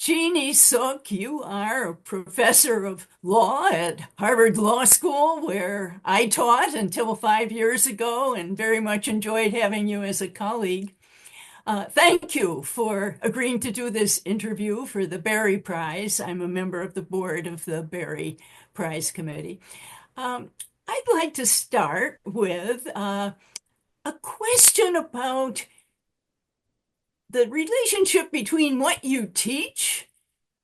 Jeannie Suk, you are a professor of law at Harvard Law School, where I taught until 5 years ago and very much enjoyed having you as a colleague. Thank you for agreeing to do this interview for the Berry Prize. I'm a member of the board of the Berry Prize Committee. Um, I'd like to start with a question about the relationship between what you teach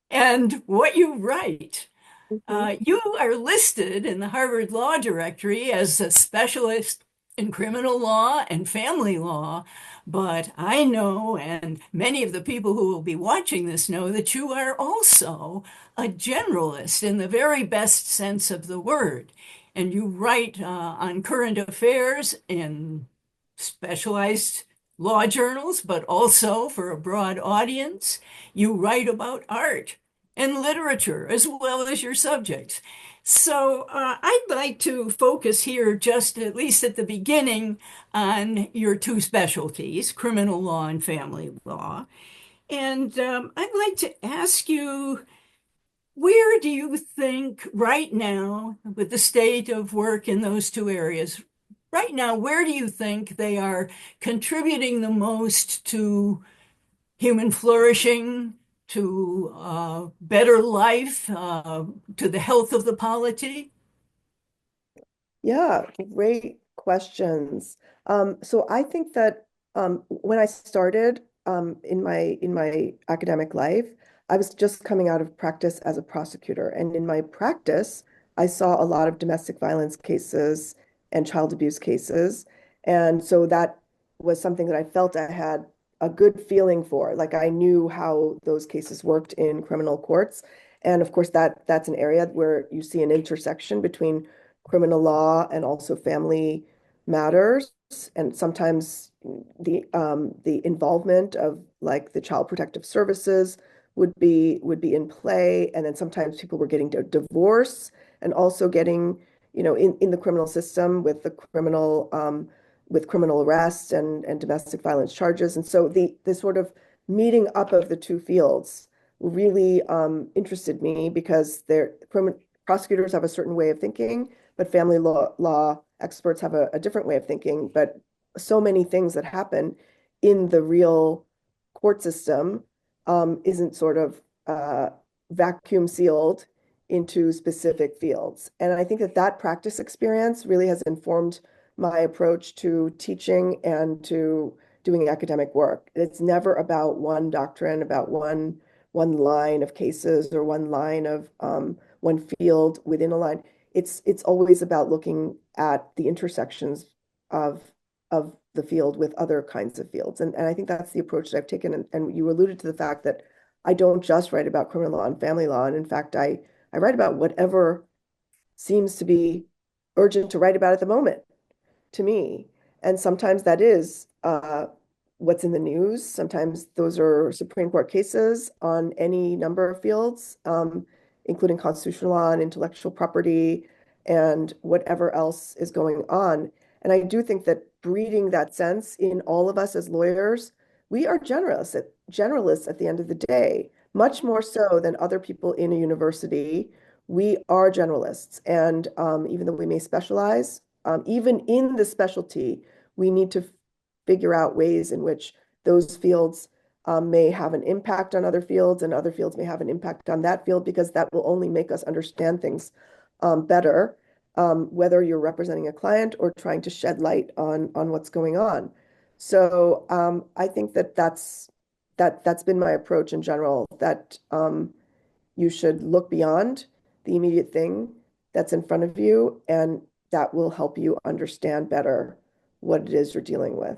and what you write. Mhm. You are listed in the Harvard Law Directory as a specialist in criminal law and family law, but I know, and many of the people who will be watching this know, that you are also a generalist in the very best sense of the word. And you write on current affairs in specialized law journals, but also for a broad audience. You write about art and literature as well as your subjects. So I'd like to focus here, just at least at the beginning, on your two specialties, criminal law and family law. And I'd like to ask you, where do you think right now, with the state of work in those two areas, right now, where do you think they are contributing the most to human flourishing, to better life, to the health of the polity? Yeah, great questions. So I think that when I started in my academic life, I was just coming out of practice as a prosecutor, and in my practice, I saw a lot of domestic violence cases and child abuse cases, and so that was something that I felt I had a good feeling for. Like I knew how those cases worked in criminal courts, and of course that's an area where you see an intersection between criminal law and also family matters. And sometimes the involvement of like the child protective services would be in play. And then sometimes people were getting a divorce and also getting, in the criminal system with criminal arrests and domestic violence charges. And so the sort of meeting up of the two fields really interested me because prosecutors have a certain way of thinking, but family law experts have a different way of thinking. But so many things that happen in the real court system isn't sort of vacuum sealed into specific fields. And I think that that practice experience really has informed my approach to teaching and to doing academic work. It's never about one doctrine, about one line of cases or one line of one field within a line. It's always about looking at the intersections of of the field with other kinds of fields. And I think that's the approach that I've taken. And you alluded to the fact that I don't just write about criminal law and family law. And in fact, I write about whatever seems to be urgent to write about at the moment to me. And sometimes that is what's in the news. Sometimes those are Supreme Court cases on any number of fields, including constitutional law and intellectual property and whatever else is going on. And I do think that breeding that sense in all of us as lawyers, we are generalists at the end of the day, much more so than other people in a university. We are generalists. And even though we may specialize, even in the specialty, we need to figure out ways in which those fields may have an impact on other fields and other fields may have an impact on that field because that will only make us understand things better, whether you're representing a client or trying to shed light on what's going on. So I think that that's been my approach in general, that you should look beyond the immediate thing that's in front of you, and that will help you understand better what it is you're dealing with.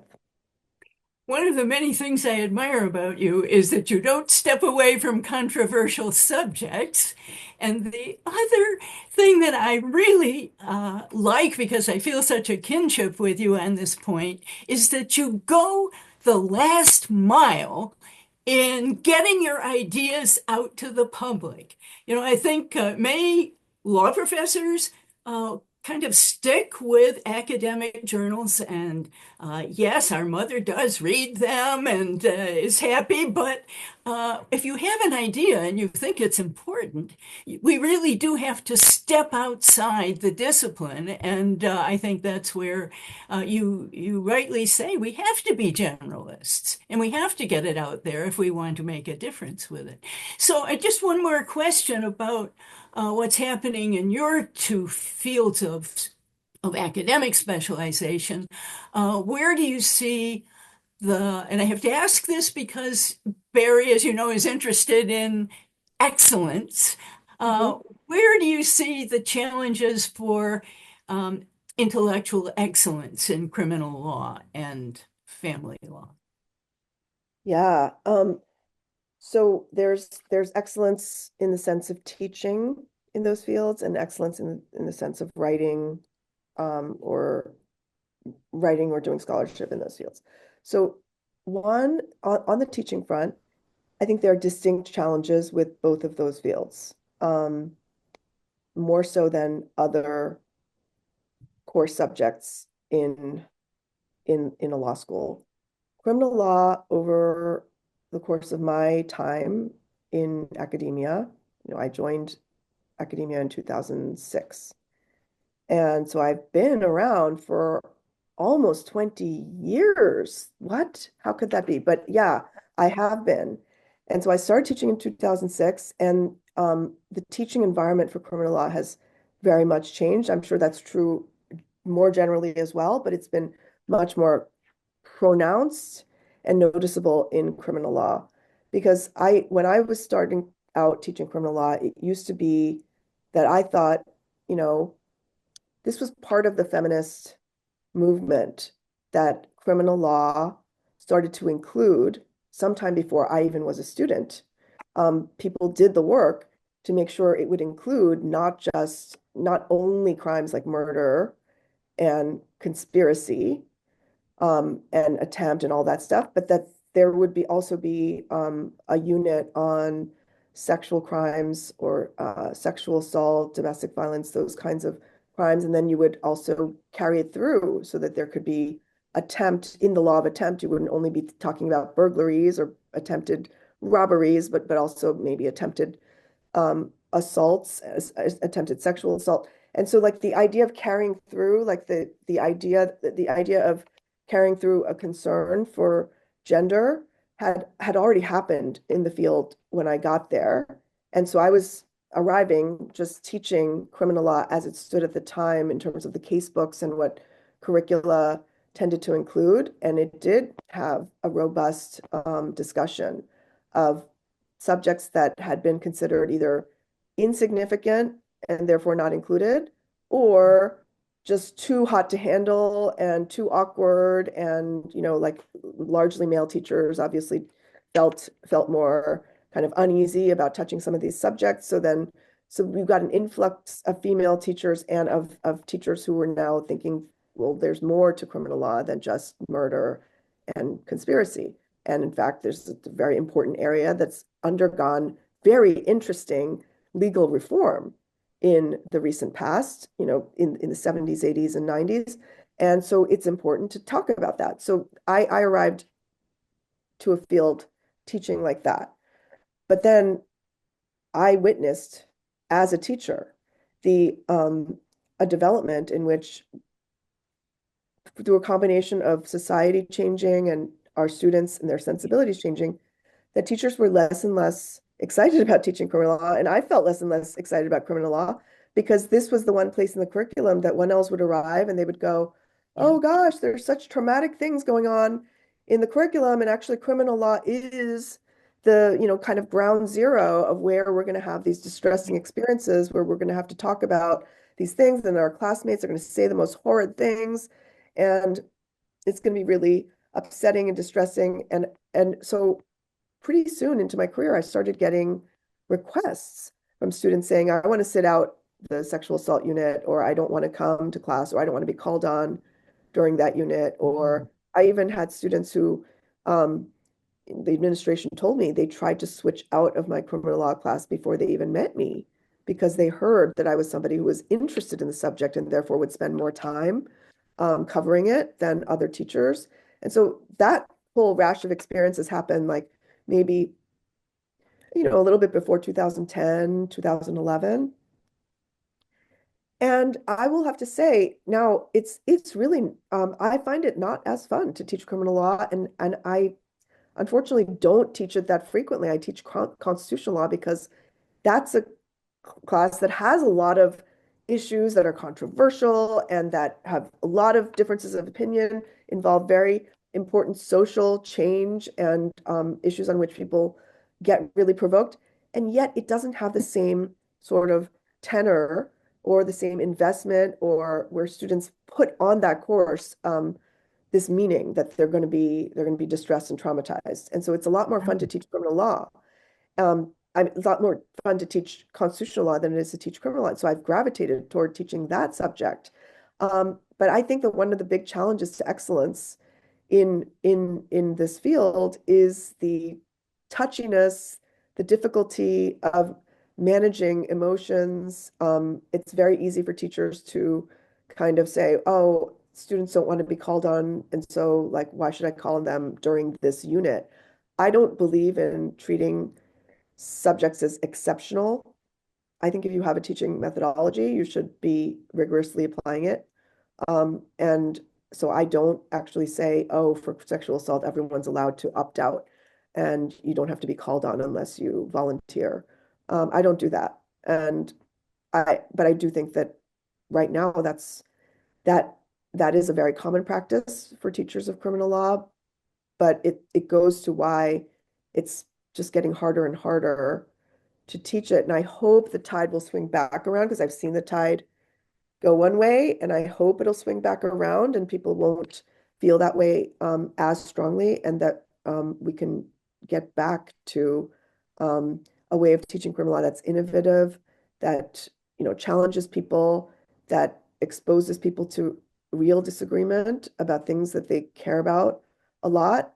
One of the many things I admire about you is that you don't step away from controversial subjects. And the other thing that I really like, because I feel such a kinship with you on this point, is that you go the last mile in getting your ideas out to the public. I think many law professors kind of stick with academic journals, and yes, our mother does read them and is happy, but if you have an idea and you think it's important, we really do have to step outside the discipline. And I think that's where you rightly say we have to be generalists and we have to get it out there if we want to make a difference with it. So just one more question about what's happening in your two fields of academic specialization. Where do you see and I have to ask this because Barry, as you know, is interested in excellence. Mhm. Uh, where do you see the challenges for um, intellectual excellence in criminal law and family law? Yeah. So there's excellence in the sense of teaching in those fields and excellence in the sense of or writing or doing scholarship in those fields. So one on the teaching front, I think there are distinct challenges with both of those fields, more so than other core subjects in a law school. Criminal law over the course of my time in academia, I joined academia in 2006. And so I've been around for almost 20 years. What? How could that be? But yeah, I have been. And so I started teaching in 2006, and the teaching environment for criminal law has very much changed. I'm sure that's true more generally as well, but it's been much more pronounced and noticeable in criminal law. Because when I was starting out teaching criminal law, it used to be that I thought, you know, this was part of the feminist movement that criminal law started to include sometime before I even was a student. People did the work to make sure it would include not only crimes like murder and conspiracy, and attempt and all that stuff, but that there would also be a unit on sexual crimes or sexual assault, domestic violence, those kinds of crimes. And then you would also carry it through so that there could be attempt in the law of attempt. You wouldn't only be talking about burglaries or attempted robberies, but also maybe attempted assaults, attempted sexual assault. And so like the idea of carrying through, like the idea of carrying through a concern for gender had already happened in the field when I got there. And so I was arriving just teaching criminal law as it stood at the time in terms of the case books and what curricula tended to include. And it did have a robust discussion of subjects that had been considered either insignificant and therefore not included, or just too hot to handle and too awkward. And, like largely male teachers obviously felt more kind of uneasy about touching some of these subjects. So we've got an influx of female teachers and of teachers who are now thinking, well, there's more to criminal law than just murder and conspiracy. And in fact, there's a very important area that's undergone very interesting legal reform in the recent past, in the 70s, 80s, and 90s. And so it's important to talk about that. So I arrived to a field teaching like that. But then I witnessed as a teacher the a development in which through a combination of society changing and our students and their sensibilities changing, that teachers were less and less excited about teaching criminal law. And I felt less and less excited about criminal law because this was the one place in the curriculum that one else would arrive and they would go, Yeah. oh gosh, there's such traumatic things going on in the curriculum. And actually, criminal law is the, kind of ground zero of where we're going to have these distressing experiences, where we're going to have to talk about these things, and our classmates are going to say the most horrid things. And it's going to be really upsetting and distressing. And so pretty soon into my career, I started getting requests from students saying, I want to sit out the sexual assault unit, or I don't want to come to class, or I don't want to be called on during that unit. Or I even had students who the administration told me they tried to switch out of my criminal law class before they even met me because they heard that I was somebody who was interested in the subject and therefore would spend more time covering it than other teachers. And so that whole rash of experiences happened like maybe a little bit before 2010, 2011. And I will have to say now it's really I find it not as fun to teach criminal law, and I unfortunately don't teach it that frequently. I teach constitutional law because that's a class that has a lot of issues that are controversial and that have a lot of differences of opinion, involve very important social change and issues on which people get really provoked. And yet it doesn't have the same sort of tenor or the same investment or where students put on that course this meaning that they're going to be distressed and traumatized. And so it's a lot more fun to teach criminal law. It's a lot more fun to teach constitutional law than it is to teach criminal law. So I've gravitated toward teaching that subject. But I think that one of the big challenges to excellence in this field is the touchiness, the difficulty of managing emotions. It's very easy for teachers to kind of say, oh, students don't want to be called on, and so like, why should I call on them during this unit? I don't believe in treating subjects as exceptional. I think if you have a teaching methodology, you should be rigorously applying it. And so I don't actually say, oh, for sexual assault, everyone's allowed to opt out and you don't have to be called on unless you volunteer. I don't do that. But I do think that right now that that is a very common practice for teachers of criminal law, but it goes to why it's just getting harder and harder to teach it. And I hope the tide will swing back around because I've seen the tide go one way, and I hope it'll swing back around and people won't feel that way as strongly, and that we can get back to a way of teaching criminal law that's innovative, that challenges people, that exposes people to real disagreement about things that they care about a lot.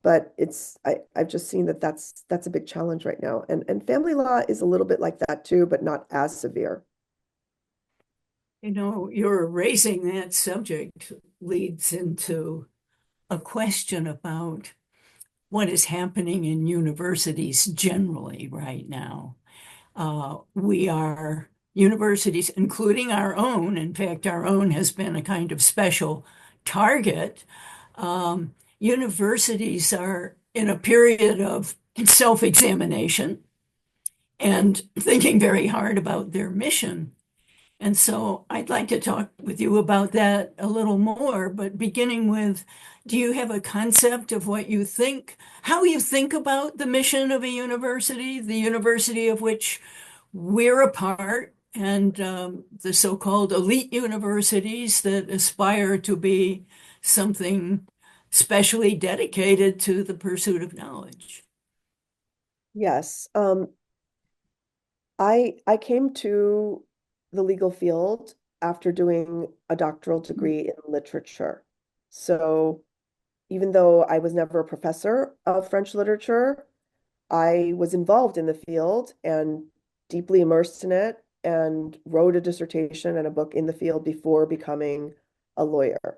But I've just seen that that's a big challenge right now, and family law is a little bit like that too, but not as severe. You're raising that subject leads into a question about what is happening in universities generally right now. Universities, including our own, in fact, our own has been a kind of special target. Universities are in a period of self-examination and thinking very hard about their mission. And so I'd like to talk with you about that a little more, but beginning with, do you have a concept of what you think, how you think about the mission of a university, the university of which we're a part, and the so-called elite universities that aspire to be something specially dedicated to the pursuit of knowledge? Yes. I came to the legal field after doing a doctoral degree in literature. So even though I was never a professor of French literature, I was involved in the field and deeply immersed in it and wrote a dissertation and a book in the field before becoming a lawyer.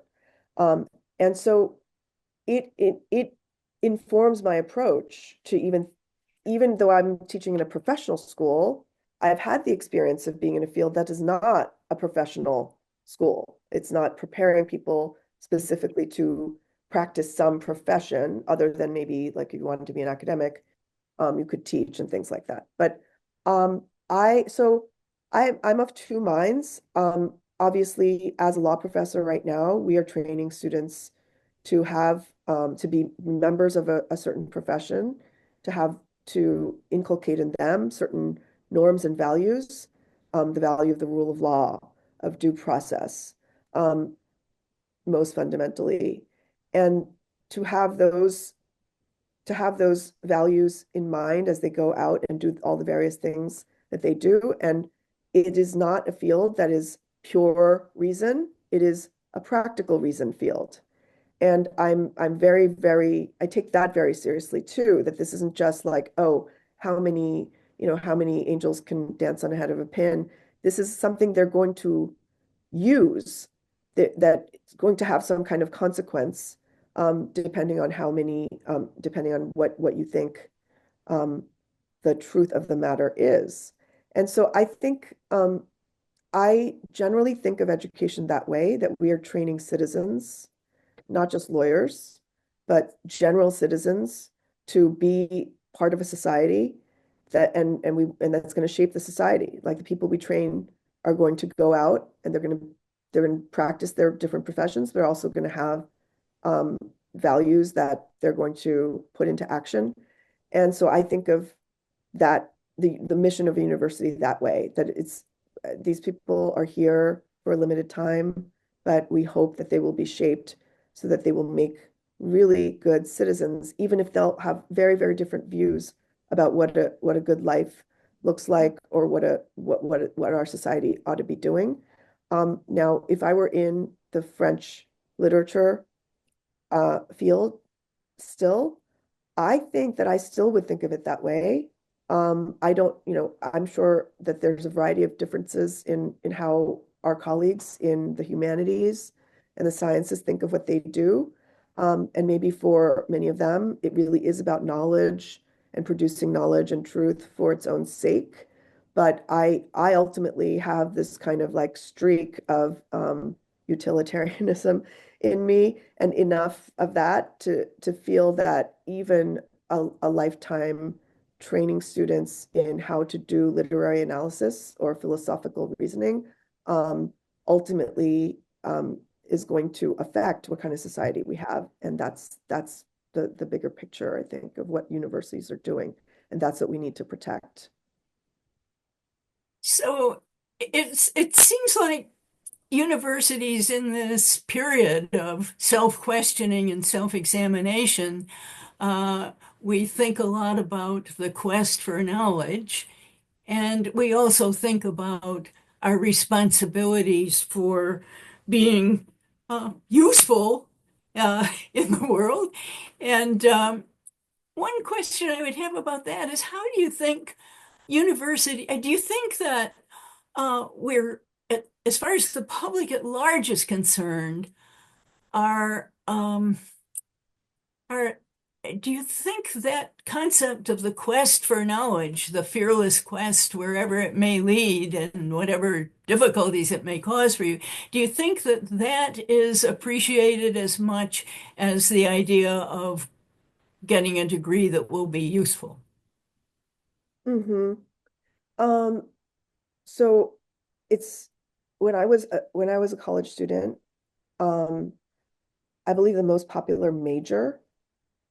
And so it informs my approach to even though I'm teaching in a professional school, I've had the experience of being in a field that is not a professional school. It's not preparing people specifically to practice some profession other than maybe like if you wanted to be an academic, you could teach and things like that. But I'm of two minds. Obviously, as a law professor right now, we are training students to have to be members of a certain profession, to inculcate in them certain norms and values, the value of the rule of law, of due process, um, most fundamentally, and to have those to have those values in mind as they go out and do all the various things that they do. And it is not a field that is pure reason. It is a practical reason field. And I'm I take that very seriously too, that this isn't just like, oh, how many angels can dance on the head of a pin. This is something they're going to use that's going to have some kind of consequence, depending on depending on what you think the truth of the matter is. And so I think I generally think of education that way, that we are training citizens, not just lawyers, but general citizens to be part of a society that and that's going to shape the society. Like the people we train are going to go out and they're going to practice their different professions. They're also going to have um, values that they're going to put into action. And so I think of that the mission of a university that way, that it's these people are here for a limited time, but we hope that they will be shaped so that they will make really good citizens, even if they'll have very, very different views about what a good life looks like or what our society ought to be doing. Now, if I were in the French literature field still, I think that I still would think of it that way. I don't, I'm sure that there's a variety of differences in how our colleagues in the humanities and the sciences think of what they do. And maybe for many of them, it really is about knowledge and producing knowledge and truth for its own sake. But I ultimately have this kind of like streak of utilitarianism in me, and enough of that to feel that even a lifetime training students in how to do literary analysis or philosophical reasoning ultimately is going to affect what kind of society we have. And that's the bigger picture, I think, of what universities are doing. And that's what we need to protect. So it seems like universities in this period of self-questioning and self-examination, we think a lot about the quest for knowledge, and we also think about our responsibilities for being useful in the world. And one question I would have about that is, how do you think do you think that we're, as far as the public at large is concerned, are are do you think that concept of the quest for knowledge, the fearless quest wherever it may lead and whatever difficulties it may cause for you, do you think that that is appreciated as much as the idea of getting a degree that will be useful? Hmm. Um, so it's when I was a college student, um, I believe the most popular major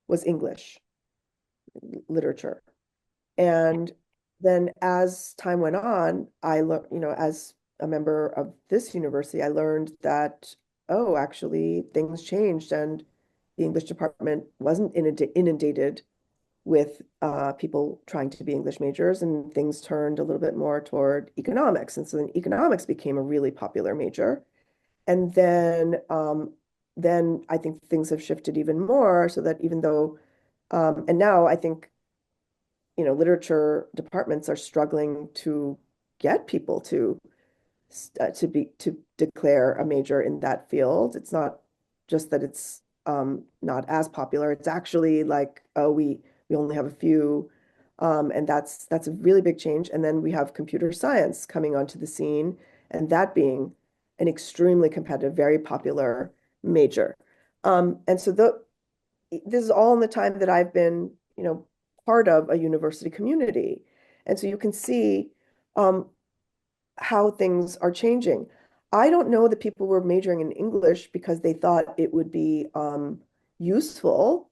was English literature. And then as time went on, I learned, as a member of this university, I learned that, oh, actually things changed and the English department wasn't inundated with people trying to be English majors, and things turned a little bit more toward economics. And so then economics became a really popular major. And then I think things have shifted even more so that even though, and now I think literature departments are struggling to get people to declare a major in that field. It's not just that it's not as popular. It's actually like, oh, we only have a few, and that's a really big change. And then we have computer science coming onto the scene, and that being an extremely competitive, very popular major. And so this is all in the time that I've been, part of a university community. And so you can see um, how things are changing. I don't know that people were majoring in English because they thought it would be useful,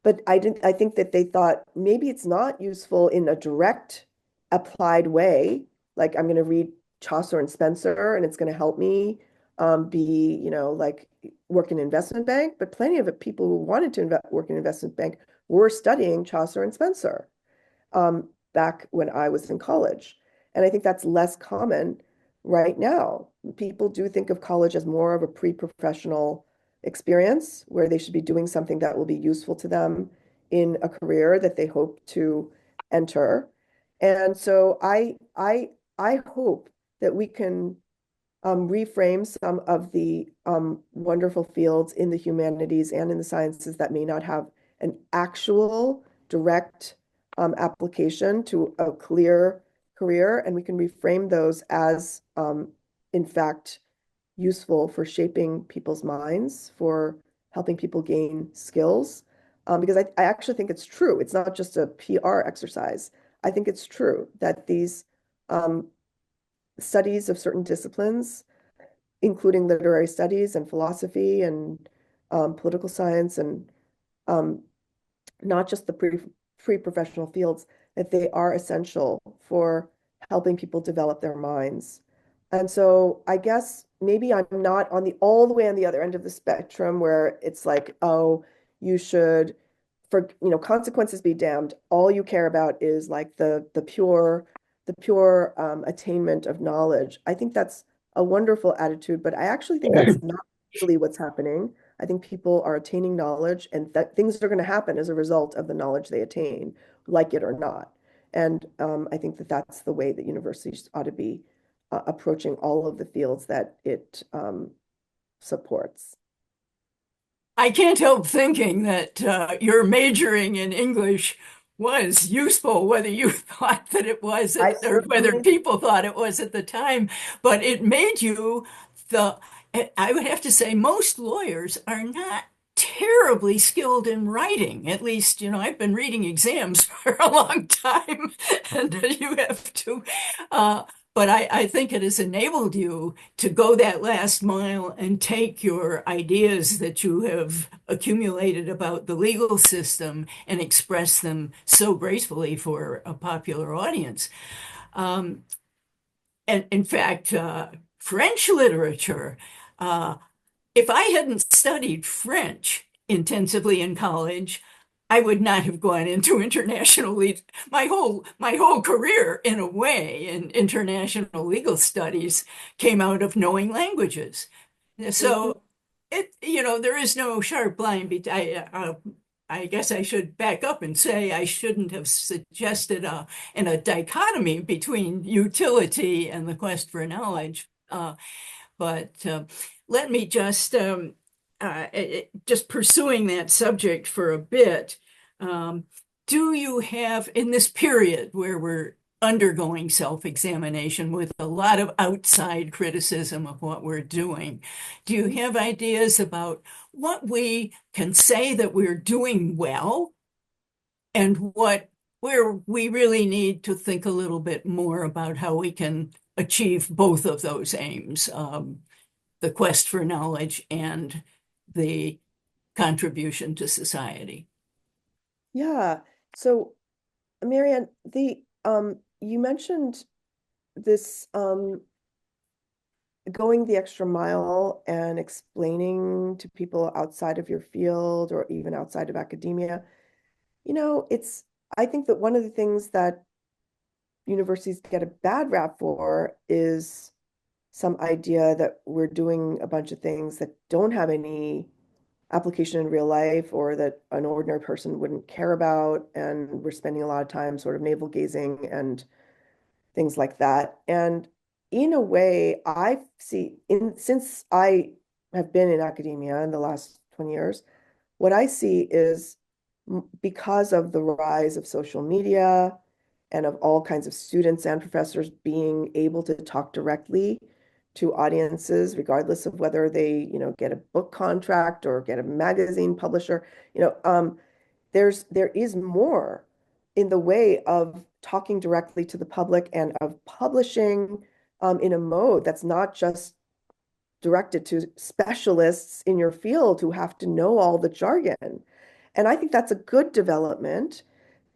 but I think that they thought maybe it's not useful in a direct applied way. Like I'm going to read Chaucer and Spencer and it's going to help me be, like work in an investment bank. But plenty of people who wanted to work in an investment bank were studying Chaucer and Spencer back when I was in college. And I think that's less common right now. People do think of college as more of a pre-professional experience where they should be doing something that will be useful to them in a career that they hope to enter. And so I hope that we can reframe some of the wonderful fields in the humanities and in the sciences that may not have an actual direct application to a clear career, and we can reframe those as, in fact, useful for shaping people's minds, for helping people gain skills. Because I actually think it's true. It's not just a PR exercise. I think it's true that these um, studies of certain disciplines, including literary studies and philosophy and political science and um, not just the pre-professional fields, that they are essential for helping people develop their minds. And so I guess maybe I'm not on the all the way on the other end of the spectrum where it's like, oh, you should, for consequences be damned. All you care about is like the pure attainment of knowledge. I think that's a wonderful attitude, but I actually think that's not really what's happening. I think people are attaining knowledge and that things are going to happen as a result of the knowledge they attain, like it or not. And I think that that's the way that universities ought to be approaching all of the fields that it supports. I can't help thinking that your majoring in English was useful, whether you thought that it was I or whether certainly, people thought it was at the time, but it made you the, I would have to say, most lawyers are not terribly skilled in writing. At least, I've been reading exams for a long time, and you have to. Uh, but I think it has enabled you to go that last mile and take your ideas that you have accumulated about the legal system and express them so gracefully for a popular audience. Um, and in fact, French literature, uh, if I hadn't studied French intensively in college, I would not have gone into international legal. My whole career, in a way, in international legal studies came out of knowing languages. mhm. So there is no sharp line. I guess I should back up and say I shouldn't have suggested a dichotomy between utility and the quest for knowledge. But let me just pursuing that subject for a bit. Um, do you have, in this period where we're undergoing self-examination with a lot of outside criticism of what we're doing, do you have ideas about what we can say that we're doing well and where we really need to think a little bit more about how we can achieve both of those aims? The quest for knowledge and the contribution to society. Yeah. So, Marianne, the you mentioned this going the extra mile and explaining to people outside of your field or even outside of academia. I think that one of the things that universities get a bad rap for is some idea that we're doing a bunch of things that don't have any application in real life or that an ordinary person wouldn't care about. And we're spending a lot of time sort of navel gazing and things like that. And in a way, I see since I have been in academia in the last 20 years, what I see is because of the rise of social media and of all kinds of students and professors being able to talk directly to audiences, regardless of whether they, get a book contract or get a magazine publisher, you know, um, there is more in the way of talking directly to the public and of publishing in a mode that's not just directed to specialists in your field who have to know all the jargon. And I think that's a good development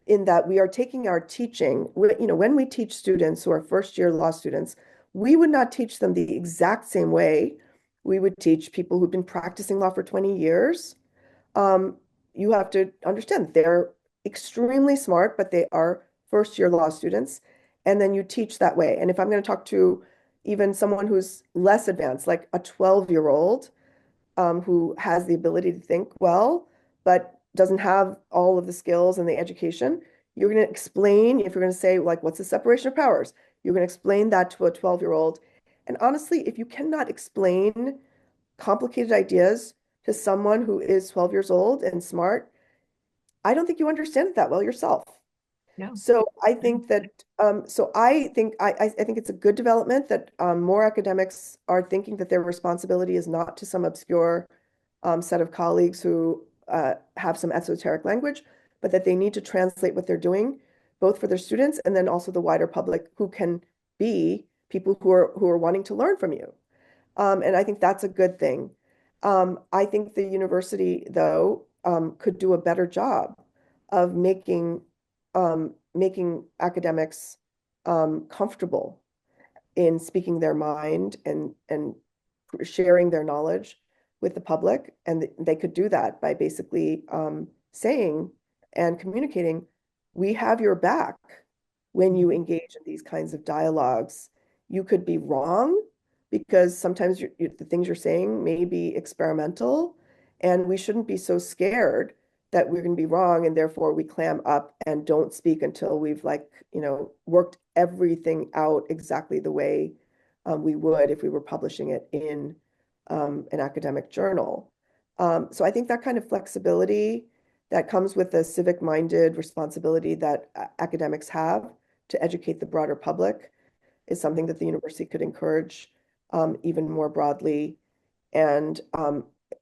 in that we are taking our teaching, when we teach students who are first year law students, we would not teach them the exact same way we would teach people who've been practicing law for 20 years. Um, you have to understand they're extremely smart, but they are first year law students. And then you teach that way. And if I'm going to talk to even someone who's less advanced, like a 12-year-old, who has the ability to think well, but doesn't have all of the skills and the education, you're going to explain, if you're going to say, like, what's the separation of powers? You're going to explain that to a 12-year-old. And honestly, if you cannot explain complicated ideas to someone who is 12 years old and smart, I don't think you understand it that well yourself. Yeah. So I think that I think it's a good development that more academics are thinking that their responsibility is not to some obscure set of colleagues who have some esoteric language, but that they need to translate what they're doing, both for their students and then also the wider public who can be people who are wanting to learn from you. And I think that's a good thing. I think the university, though, could do a better job of making academics comfortable in speaking their mind and sharing their knowledge with the public. And they could do that by basically saying and communicating, we have your back when you engage in these kinds of dialogues. You could be wrong because sometimes the things you're saying may be experimental, and we shouldn't be so scared that we're going to be wrong, and therefore we clam up and don't speak until we've worked everything out exactly the way we would if we were publishing it in an academic journal. So I think that kind of flexibility that comes with the civic-minded responsibility that academics have to educate the broader public is something that the university could encourage even more broadly, and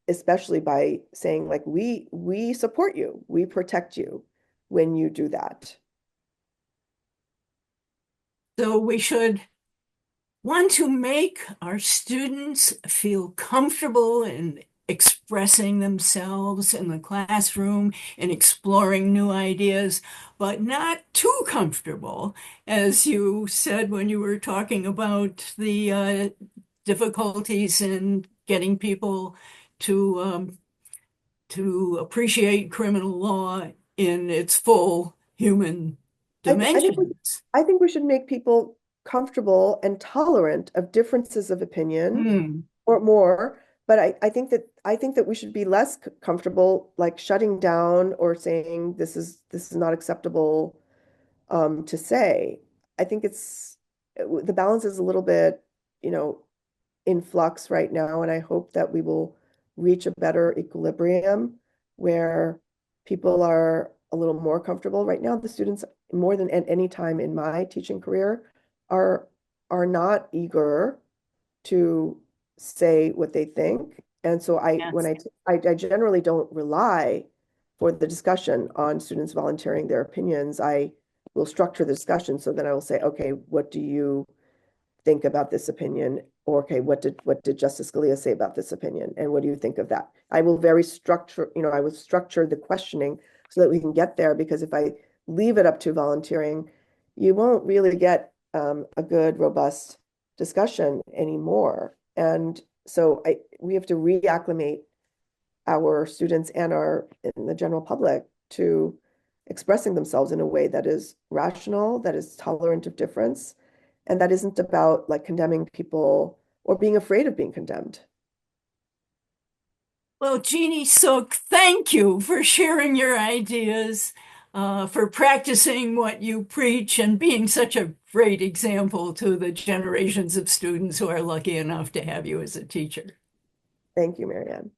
especially by saying like we support you, we protect you when you do that. So we should want to make our students feel comfortable in expressing themselves in the classroom and exploring new ideas, but not too comfortable, as you said when you were talking about the difficulties in getting people to to appreciate criminal law in its full human I, th I think we, dimensions. I think we should make people comfortable and tolerant of differences of opinion Hmm. or more. But I think that we should be less comfortable like shutting down or saying this is not acceptable to say. I think the balance is a little bit, you know, in flux right now, and I hope that we will reach a better equilibrium where people are a little more comfortable. Right now, the students, more than at any time in my teaching career, are are not eager to say what they think. And so Yes. I generally don't rely for the discussion on students volunteering their opinions. I will structure the discussion so that I will say, okay, what do you think about this opinion? Or, okay, what did Justice Scalia say about this opinion? And what do you think of that? I will very structure, I will structure the questioning so that we can get there, because if I leave it up to volunteering, you won't really get a good, robust discussion anymore. And so we have to reacclimate our students and the general public to expressing themselves in a way that is rational, that is tolerant of difference, and that isn't about like condemning people or being afraid of being condemned. Well, Jeannie Suk, thank you for sharing your ideas, for practicing what you preach, and being such a great example to the generations of students who are lucky enough to have you as a teacher. Thank you, Marianne.